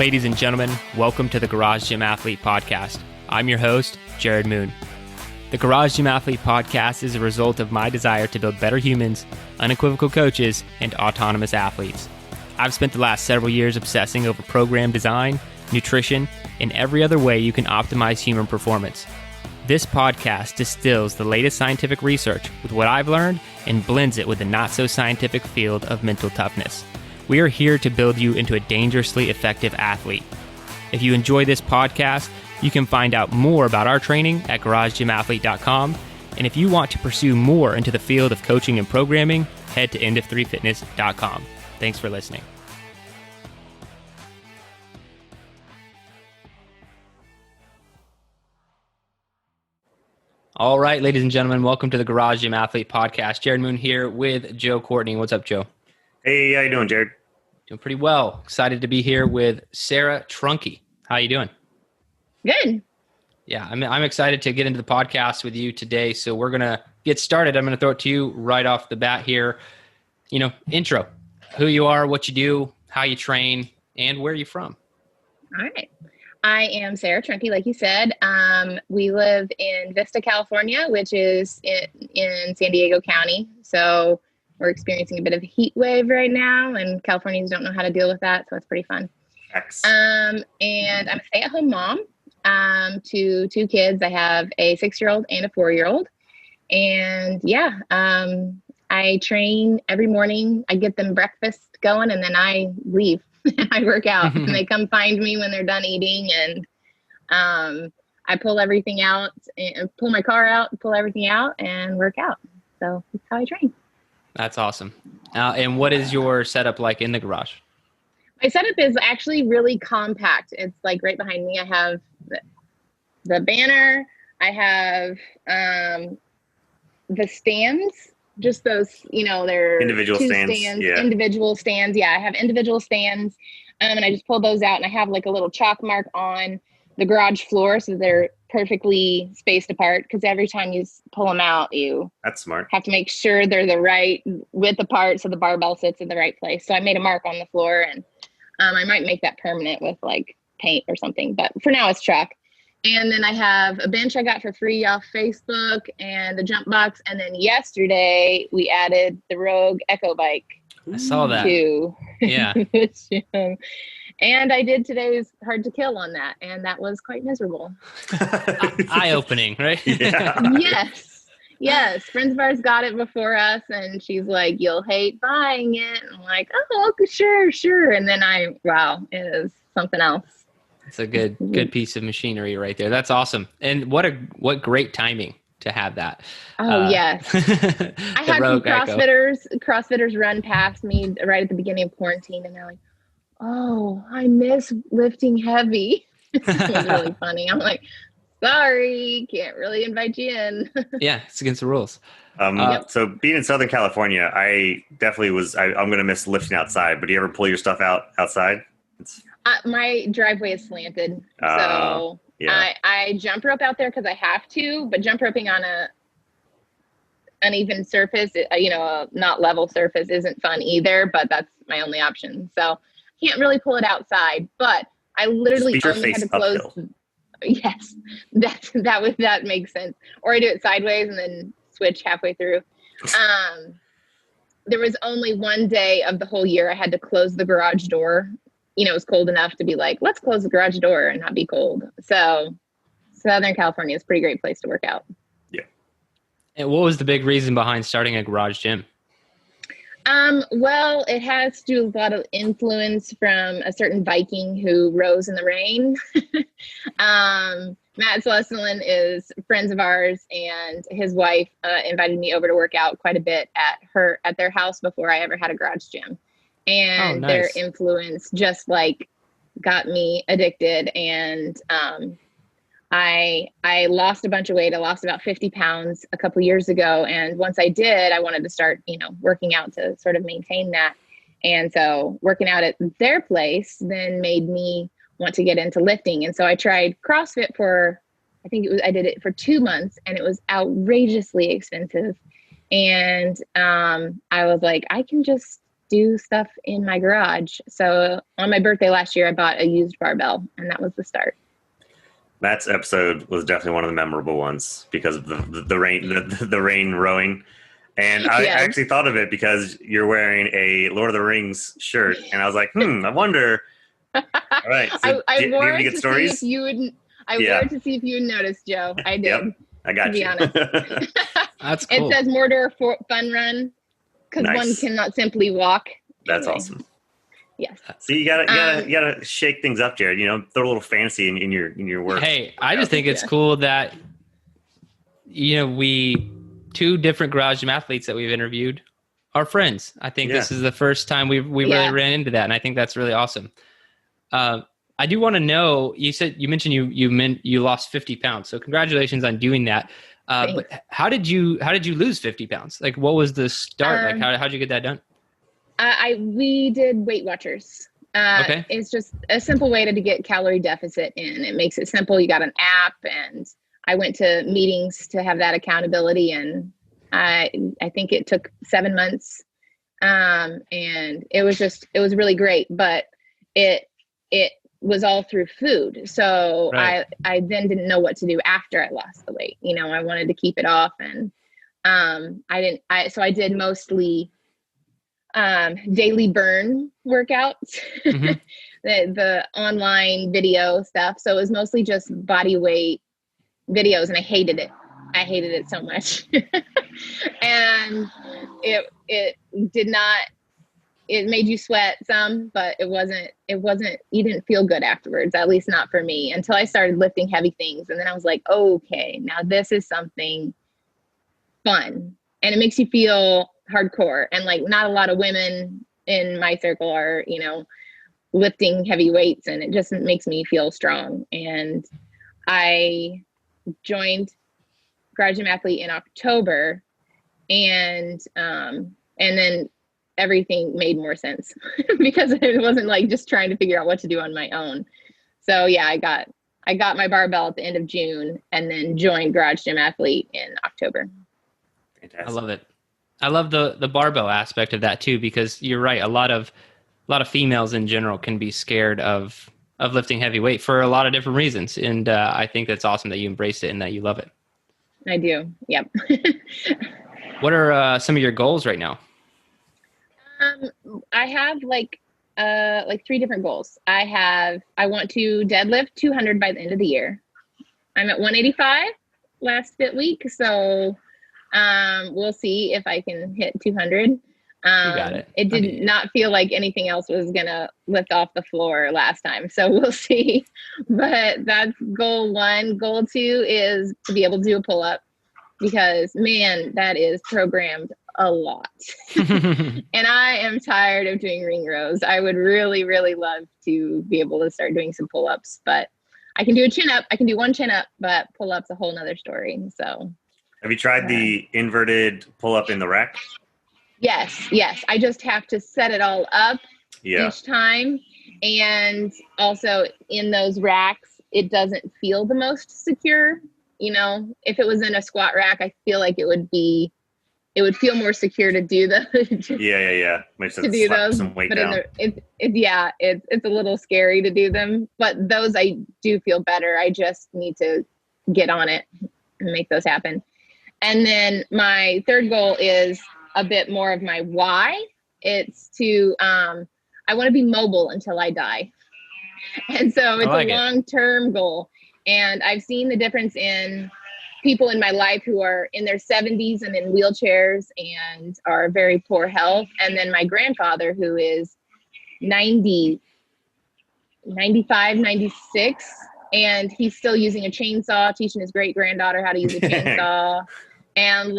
Ladies and gentlemen, welcome to the Garage Gym Athlete Podcast. I'm your host, Jared Moon. The Garage Gym Athlete Podcast is a result of my desire to build better humans, unequivocal coaches, and autonomous athletes. I've spent the last several years obsessing over program design, nutrition, and every other way you can optimize human performance. This podcast distills the latest scientific research with what I've learned and blends it with the not-so-scientific field of mental toughness. We are here to build you into a dangerously effective athlete. If you enjoy this podcast, you can find out more about our training at garagegymathlete.com. And if you want to pursue more into the field of coaching and programming, head to endof3fitness.com. Thanks for listening. All right, ladies and gentlemen, welcome to the Garage Gym Athlete Podcast. Jared Moon here with Joe Courtney. What's up, Joe? Hey, how you doing, Jared? Doing pretty well. Excited to be here with Sarah Trunkey. How you doing? Good. Yeah, I'm excited to get into the podcast with you today. So we're going to get started. I'm going to throw it to you right off the bat here. Intro, who you are, what you do, how you train, and where you're from. All right. I am Sarah Trunkey, like you said. We live in Vista, California, which is in San Diego County. So we're experiencing a bit of a heat wave right now, and Californians don't know how to deal with that. So it's pretty fun. And I'm a stay-at-home mom to two kids. I have a 6-year-old and a 4-year-old. And I train every morning. I get them breakfast going, and then I leave. I work out, and they come find me when they're done eating. And I pull everything out, and pull my car out, pull everything out, and work out. So that's how I train. That's awesome. And what is your setup like in the garage? My setup is actually really compact. It's like right behind me. I have the banner. I have the stands, just those, they're individual stands. Yeah. Individual stands. Yeah, I have individual stands. And I just pull those out, and I have like a little chalk mark on the garage floor so they're perfectly spaced apart, because every time you pull them out, That's smart. have to make sure they're the right width apart so the barbell sits in the right place. So I made a mark on the floor, and I might make that permanent with like paint or something, but for now it's chalk. And then I have a bench I got for free off Facebook and the jump box. And then yesterday we added the Rogue Echo bike. I saw that. Yeah. The gym. And I did today's hard to kill on that, and that was quite miserable. Eye-opening, right? Yeah. Yes. Friends of ours got it before us, and she's like, "You'll hate buying it." And I'm like, "Oh, sure." And then it is something else. It's a good piece of machinery right there. That's awesome. And what great timing to have that. Oh, yes. I had some CrossFitters run past me right at the beginning of quarantine, and they're like, "Oh, I miss lifting heavy." It was really funny. I'm like, "Sorry, can't really invite you in." Yeah, it's against the rules. So being in Southern California, I definitely I'm going to miss lifting outside, but do you ever pull your stuff outside? My driveway is slanted. So yeah. I jump rope out there because I have to, but jump roping on a uneven surface, not level surface, isn't fun either, but that's my only option. So can't really pull it outside, but I literally only had to close. Uphill. Yes, that makes sense. Or I do it sideways and then switch halfway through. There was only one day of the whole year I had to close the garage door. It was cold enough to be like, let's close the garage door and not be cold. So Southern California is a pretty great place to work out. Yeah. And what was the big reason behind starting a garage gym? Well, it has to do with a lot of influence from a certain Viking who rose in the rain. Matt Slesselin is friends of ours, and his wife invited me over to work out quite a bit at their house before I ever had a garage gym. And Their influence just like got me addicted. And I lost a bunch of weight. I lost about 50 pounds a couple years ago. And once I did, I wanted to start, working out to sort of maintain that. And so working out at their place then made me want to get into lifting. And so I tried CrossFit I did it for 2 months, and it was outrageously expensive. And I was like, I can just do stuff in my garage. So on my birthday last year, I bought a used barbell, and that was the start. Matt's episode was definitely one of the memorable ones because of the rain rowing. And I actually thought of it because you're wearing a Lord of the Rings shirt, and I was like, I wonder. All right, so I do you wore have any it good to stories? see if you would. I wore it to see if you would notice, Joe. I did. Yep, I got to be you. honest. That's cool. It says Mordor Fun Run because one cannot simply walk. That's anyway. awesome. Yes. So you gotta shake things up, Jared. Throw a little fancy in your work. Hey, I just think it's cool that we two different garage gym athletes that we've interviewed are friends. I think this is the first time we really ran into that, and I think that's really awesome. I do want to know. You mentioned you lost 50 pounds, so congratulations on doing that. But how did you lose 50 pounds? Like, what was the start? How did you get that done? We did Weight Watchers. Okay. It's just a simple way to get calorie deficit in. It makes it simple. You got an app, and I went to meetings to have that accountability, and I think it took 7 months. And it was really great, but it was all through food. So right. I then didn't know what to do after I lost the weight. I wanted to keep it off, and so I did mostly daily burn workouts, mm-hmm. the online video stuff. So it was mostly just body weight videos, and I hated it so much. And it made you sweat some, but it wasn't, you didn't feel good afterwards, at least not for me, until I started lifting heavy things. And then I was like, okay, now this is something fun, and it makes you feel hardcore. And like, not a lot of women in my circle are, lifting heavy weights, and it just makes me feel strong. And I joined Garage Gym Mathlete in October, and then everything made more sense because it wasn't like just trying to figure out what to do on my own. So yeah, I got my barbell at the end of June, and then joined Garage Gym Mathlete in October. Fantastic. I love it. I love the barbell aspect of that too, because you're right. A lot of females in general can be scared of lifting heavy weight for a lot of different reasons. And I think that's awesome that you embraced it and that you love it. I do. Yep. What are some of your goals right now? I have like 3 different goals. I want to deadlift 200 by the end of the year. I'm at 185 last fit week. So we'll see if I can hit 200. You got it. It did not feel like anything else was going to lift off the floor last time. So we'll see. But that's goal 1. Goal 2 is to be able to do a pull-up, because, man, that is programmed a lot. And I am tired of doing ring rows. I would really, really love to be able to start doing some pull-ups. But I can do a chin-up. I can do 1 chin-up, but pull-up's a whole nother story. So. Have you tried the inverted pull-up in the rack? Yes. I just have to set it all up each time. And also in those racks, it doesn't feel the most secure. If it was in a squat rack, I feel like it would feel more secure to do Yeah. Makes sense to do those. Some weight down. It's a little scary to do them, but those I do feel better. I just need to get on it and make those happen. And then my third goal is a bit more of my why. It's to, I want to be mobile until I die. And so it's a long-term goal. And I've seen the difference in people in my life who are in their 70s and in wheelchairs and are very poor health. And then my grandfather, who is 95, 96, and he's still using a chainsaw, teaching his great granddaughter how to use a chainsaw. And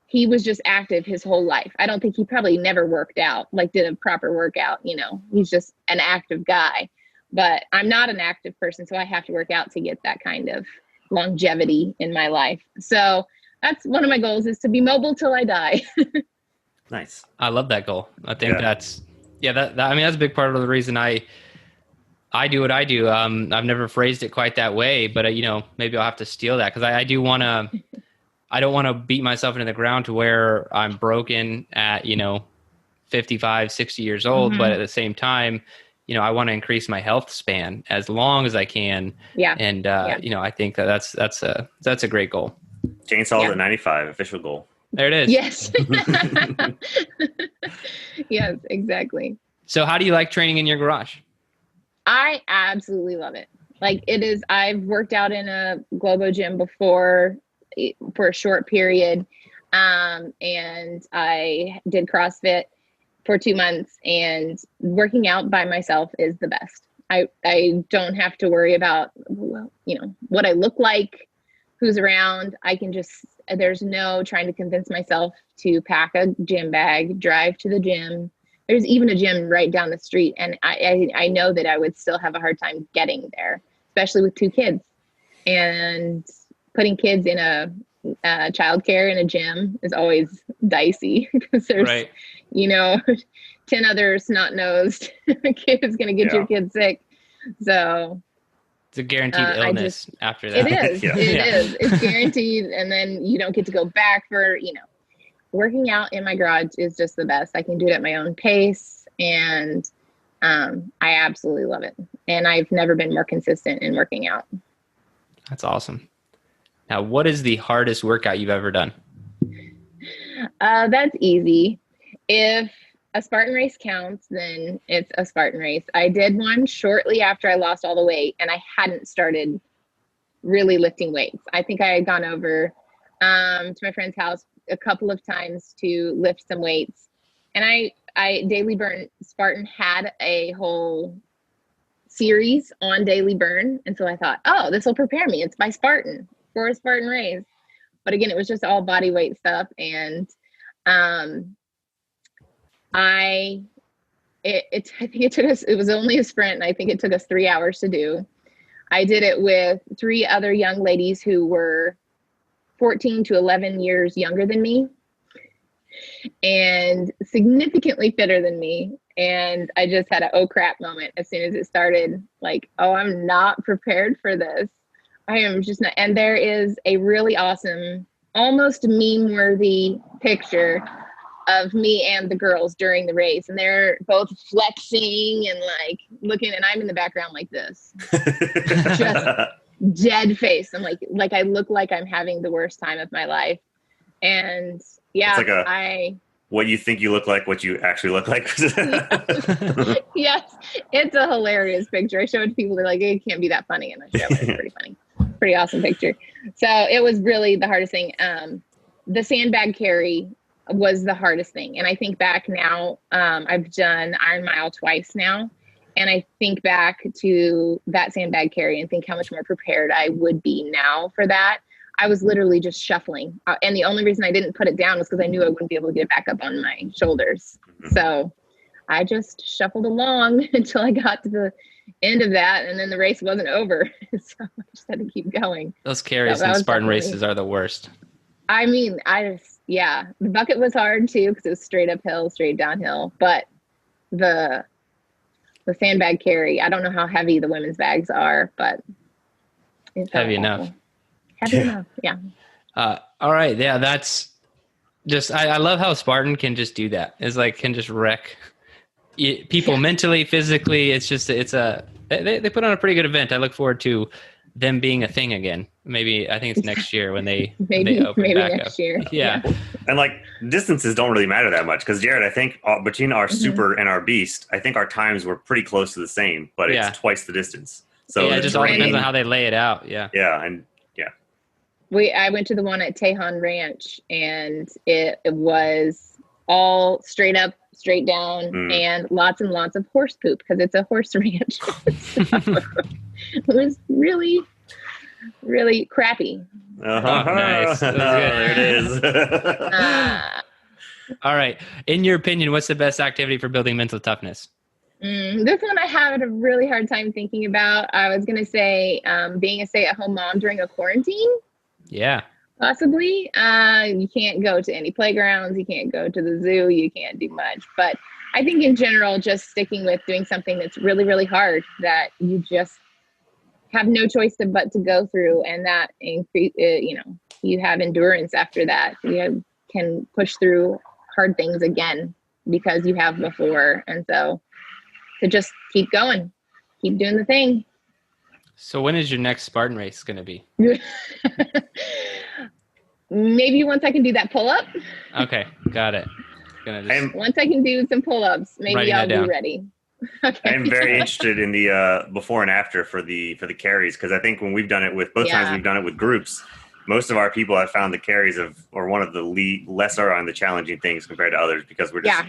he was just active his whole life. I don't think he probably never worked out, did a proper workout. He's just an active guy. But I'm not an active person, so I have to work out to get that kind of longevity in my life. So that's one of my goals, is to be mobile till I die. Nice. I love that goal. I think that's a big part of the reason I do what I do. I've never phrased it quite that way, but maybe I'll have to steal that, because I do want to. I don't want to beat myself into the ground to where I'm broken at, 55, 60 years old. But at the same time, I want to increase my health span as long as I can. Yeah. And, I think that's a great goal. Chainsaws at 95, official goal. There it is. Yes. Yes, exactly. So how do you like training in your garage? I absolutely love it. Like it is, I've worked out in a Globo gym before for a short period. And I did CrossFit for 2 months, and working out by myself is the best. I don't have to worry about, what I look like, who's around. I can just, there's no trying to convince myself to pack a gym bag, drive to the gym. There's even a gym right down the street. And I know that I would still have a hard time getting there, especially with 2 kids. And putting kids in a childcare in a gym is always dicey because there's, right. 10 other snot-nosed kids going to get your kid sick. So it's a guaranteed illness after that. It is. It is. It's guaranteed. And then you don't get to go back for, working out in my garage is just the best. I can do it at my own pace, and I absolutely love it. And I've never been more consistent in working out. That's awesome. Now, what is the hardest workout you've ever done? That's easy. If a Spartan race counts, then it's a Spartan race. I did one shortly after I lost all the weight, and I hadn't started really lifting weights. I think I had gone over to my friend's house a couple of times to lift some weights. And I Daily Burn, Spartan had a whole series on Daily Burn. And so I thought, oh, this will prepare me. It's by Spartan for a Spartan race. But again, it was just all body weight stuff. And I think it took us, it was only a sprint, and I think it took us 3 hours to do. I did it with 3 other young ladies who were 14 to 11 years younger than me and significantly fitter than me. And I just had a oh crap moment as soon as it started, like, oh, I'm not prepared for this. I am just not. And there is a really awesome, almost meme worthy picture of me and the girls during the race, and they're both flexing and like looking, and I'm in the background like this, just dead face. I'm like I look like I'm having the worst time of my life. And yeah, it's like what you think you look like, what you actually look like. Yes, it's a hilarious picture. I show it to people, they're like, it can't be that funny, and I show it. It's pretty funny, pretty awesome picture. So it was really the hardest thing. The sandbag carry was the hardest thing. And I think back now, I've done Iron Mile twice now. And I think back to that sandbag carry and think how much more prepared I would be now for that. I was literally just shuffling. And the only reason I didn't put it down was because I knew I wouldn't be able to get it back up on my shoulders. So I just shuffled along until I got to the end of that. And then the race wasn't over. So I just had to keep going. Those carries in Spartan races are the worst. I mean, the bucket was hard too, because it was straight uphill, straight downhill. But the sandbag carry, I don't know how heavy the women's bags are, but it's heavy enough. Heavy enough, yeah. All right, yeah, that's just, I love how Spartan can just do that. It's like, can just wreck people mentally, physically. It's just, they put on a pretty good event. I look forward to them being a thing again. Maybe, I think it's next year when they maybe open back next up. year. Yeah. And like distances don't really matter that much, because Jared, I think between our super and our beast, I think our times were pretty close to the same, but it's twice the distance. So yeah, it just all depends on how they lay it out. Yeah. Yeah. And I went to the one at Tejon Ranch, and it was all straight up, straight down, and lots of horse poop, because it's a horse ranch. So, it was really, really crappy. Nice. There it is. All right. In your opinion, what's the best activity for building mental toughness? This one I had a really hard time thinking about. I was going to say being a stay-at-home mom during a quarantine. Yeah. Possibly. You can't go to any playgrounds. You can't go to the zoo. You can't do much. But I think in general, just sticking with doing something that's really, really hard that you just have no choice but to go through, and that you have endurance after that. You can push through hard things again because you have before. And so to just keep going, keep doing the thing. So when is your next Spartan race going to be? Maybe once I can do that pull-up. Okay, got it. Once I can do some pull-ups, maybe I'll be ready. Okay. I am very interested in the before and after for the carries, because I think when we've done it with times we've done it with groups, most of our people have found the carries are one of the lesser on the challenging things compared to others, because we're just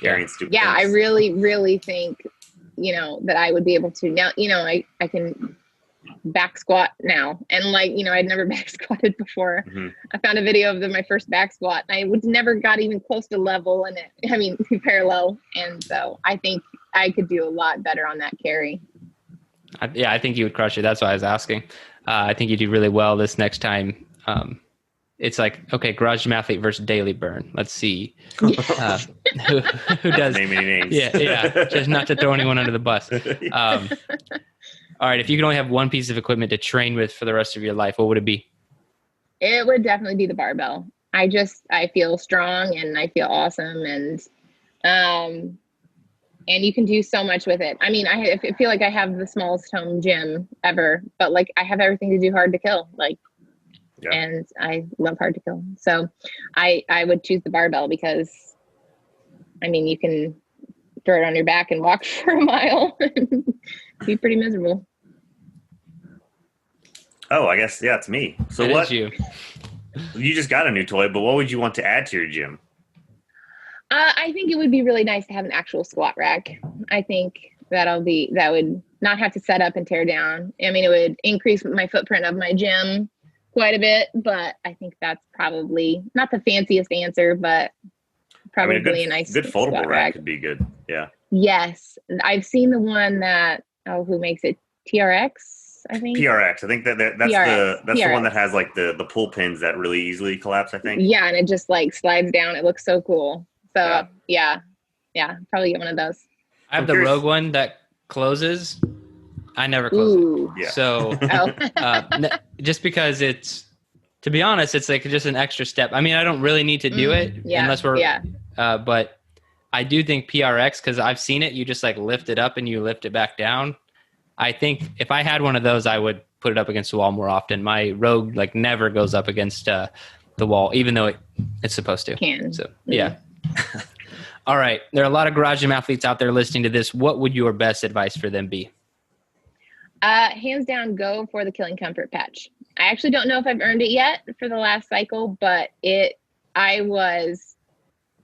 carrying stupid things. I really, really think, that I would be able to now, I can back squat now. And I'd never back squatted before. Mm-hmm. I found a video of my first back squat. And I never got even close to level in it. Parallel. And so I think I could do a lot better on that carry. I think you would crush it. That's why I was asking. I think you do really well this next time. It's like, okay, Garage Gym Athlete versus Daily Burn. Let's see who does. Name any names. Yeah. Just not to throw anyone under the bus. All right. If you could only have one piece of equipment to train with for the rest of your life, what would it be? It would definitely be the barbell. I feel strong and I feel awesome. And you can do so much with it. I feel like I have the smallest home gym ever, but I have everything to do hard to kill. And I love hard to kill. So I would choose the barbell because, you can throw it on your back and walk for a mile and be pretty miserable. Oh, I guess, it's me. So it what? Is you. You just got a new toy, but what would you want to add to your gym? I think it would be really nice to have an actual squat rack. I think that would not have to set up and tear down. It would increase my footprint of my gym quite a bit, but I think that's probably not the fanciest answer, but probably a nice good foldable rack could be good. Yeah. Yes. I've seen the one that, who makes it? TRX, I think. PRX. I think that's PRX. the one that has the pull pins that really easily collapse, I think. Yeah. And it just slides down. It looks so cool. So yeah, probably get one of those. I have the Rogue one that closes. I never close it. Yeah. So just because to be honest, it's just an extra step. I don't really need to do it unless we're, but I do think PRX, because I've seen it, you just lift it up and you lift it back down. I think if I had one of those, I would put it up against the wall more often. My Rogue never goes up against the wall, even though it's supposed to. Can. So yeah. All right. There are a lot of Garage Gym athletes out there listening to this. What would your best advice for them be? Hands down, go for the Killing Comfort patch. I actually don't know if I've earned it yet for the last cycle, but I was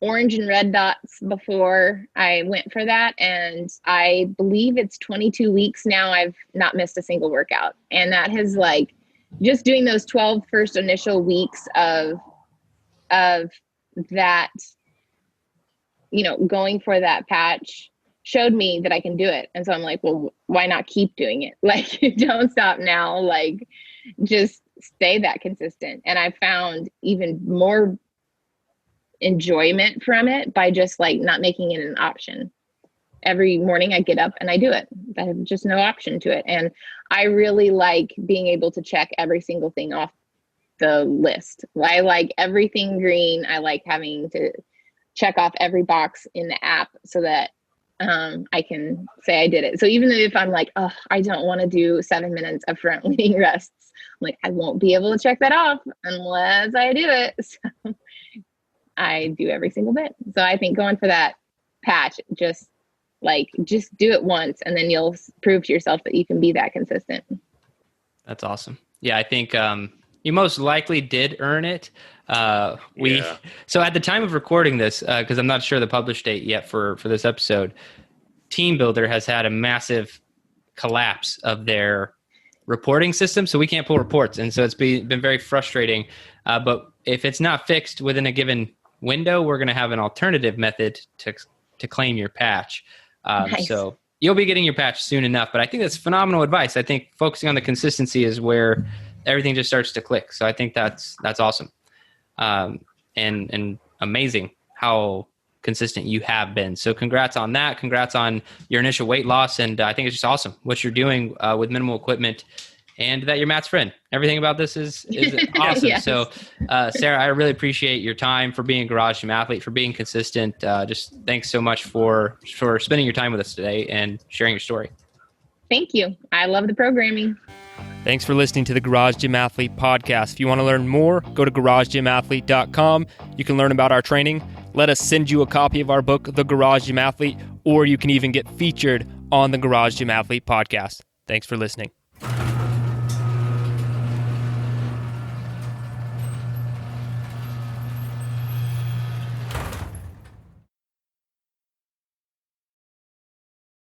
orange and red dots before I went for that. And I believe it's 22 weeks now. I've not missed a single workout. And that has just doing those 12 first initial weeks of that, going for that patch showed me that I can do it. And so I'm well, why not keep doing it? Don't stop now. Just stay that consistent. And I found even more enjoyment from it by just not making it an option. Every morning I get up and I do it. I have just no option to it. And I really like being able to check every single thing off the list. I like everything green. I like having to check off every box in the app so that I can say I did it. So even if I'm I don't want to do 7 minutes of front leaning rests, I won't be able to check that off unless I do it. So I do every single bit. So I think going for that patch, just do it once and then you'll prove to yourself that you can be that consistent. That's awesome. Yeah. I think, you most likely did earn it. So at the time of recording this, because I'm not sure the published date yet for this episode, Team Builder has had a massive collapse of their reporting system, so we can't pull reports, and so it's been very frustrating. But if it's not fixed within a given window, we're going to have an alternative method to claim your patch. Nice. So you'll be getting your patch soon enough. But I think that's phenomenal advice. I think focusing on the consistency is where everything just starts to click. So I think that's awesome. And amazing how consistent you have been. So congrats on that. Congrats on your initial weight loss. And I think it's just awesome what you're doing with minimal equipment and that you're Matt's friend. Everything about this is awesome. Yes. So, Sarah, I really appreciate your time, for being a Garage Gym Athlete, for being consistent. Just thanks so much for spending your time with us today and sharing your story. Thank you. I love the programming. Thanks for listening to the Garage Gym Athlete podcast. If you want to learn more, go to garagegymathlete.com. You can learn about our training. Let us send you a copy of our book, The Garage Gym Athlete, or you can even get featured on the Garage Gym Athlete podcast. Thanks for listening.